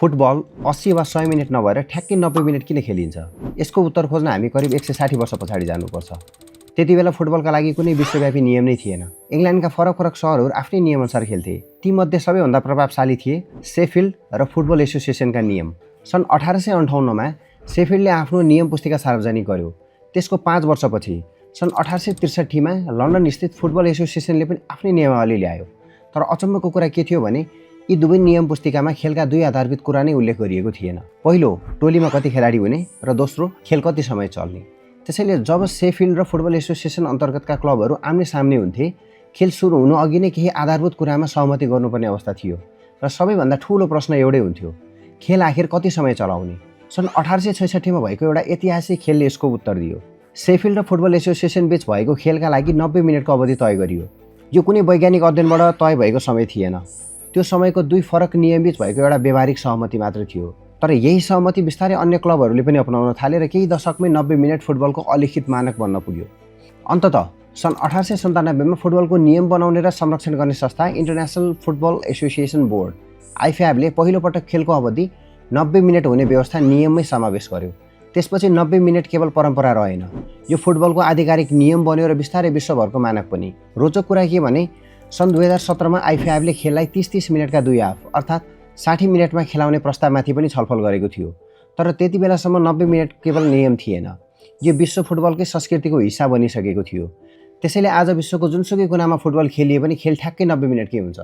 Football 80 वा 100 minute नभएर ठ्याक्कै 90 मिनेट किन खेलिन्छ? यसको उत्तर खोज्न हामी करिब 160 वर्ष पछाडि जानुपर्छ। त्यतिबेला फुटबलका लागि कुनै विश्वव्यापी नियम नै थिएन। इङ्ल्यान्डका फरक फरक सहरहरू आफ्नै नियमअनुसार खेल्थे। तीमध्ये सबैभन्दा प्रभावशाली थिए शेफिल्ड र फुटबल एसोसिएसनका नियम। सन् 1858 मा शेफिल्डले आफ्नो नियम पुस्तिका सार्वजनिक गर्यो। त्यसको 5 वर्षपछि सन् 1863 मा लन्डन स्थित फुटबल एसोसिएसनले पनि आफ्नै नियमावली ल्यायो। तर अचम्मको कुरा के थियो भने यी दुवै नियम पुस्तिकामा खेलका दुई आधारभूत कुरा नै उल्लेख गरिएको थिएन। पहिलो, टोलीमा कति खेलाडी हुने, र दोस्रो, खेल कति समय चल्ने। त्यसैले जब शेफिल्ड र फुटबल एसोसिएसन अन्तर्गतका क्लबहरू आम्ने सामने हुन्थे, खेल सुरु हुनु अघि नै केही आधारभूत कुरामा सहमति गर्नुपर्ने अवस्था थियो र सबैभन्दा ठूलो प्रश्न एउटै हुन्थ्यो, खेल आखिर कति समय चलाउने। सन् 1866 मा भएको एउटा ऐतिहासिक खेलले यसको उत्तर दियो। शेफिल्ड र फुटबल एसोसिएसन बीच भएको खेलका लागि 90 मिनेटको अवधि तय गरियो। यो कुनै वैज्ञानिक अध्ययनबाट तय भएको समय थिएन। त्यो समयको दुई फरक नियमबीच भएको एउटा व्यावहारिक सहमति मात्र थियो। तर यही सहमति बिस्तारै अन्य क्लबहरूले पनि अपनाउन थाले र केही दशकमै 90 मिनेट फुटबलको अलिखित मानक बन्न पुग्यो। अन्ततः सन् 1897 मा फुटबलको नियम बनाउने र संरक्षण गर्ने संस्था इन्टरनेसनल फुटबल एसोसिएसन बोर्ड आइएफएबीले पहिलोपटक खेलको अवधि 90 मिनेट हुने व्यवस्था नियममै समावेश गर्यो। त्यसपछि 90 मिनेट केवल परम्परा रहेन, यो फुटबलको आधिकारिक नियम बन्यो र बिस्तारै विश्वभरको मानक पनि। रोचक कुरा के भने सन् 2017 मा आइएफएबीले खेललाई 30-30 मिनेटका दुई हाफ अर्थात् 60 मिनेटमा खेलाउने प्रस्तावमाथि पनि छलफल गरेको थियो। तर त्यति बेलासम्म 90 मिनेट केवल नियम थिएन, यो विश्व फुटबलकै संस्कृतिको हिस्सा बनिसकेको थियो। त्यसैले आज विश्वको जुनसुकै कुनामा फुटबल खेलिए पनि खेल ठ्याक्कै 90 मिनेटकै हुन्छ।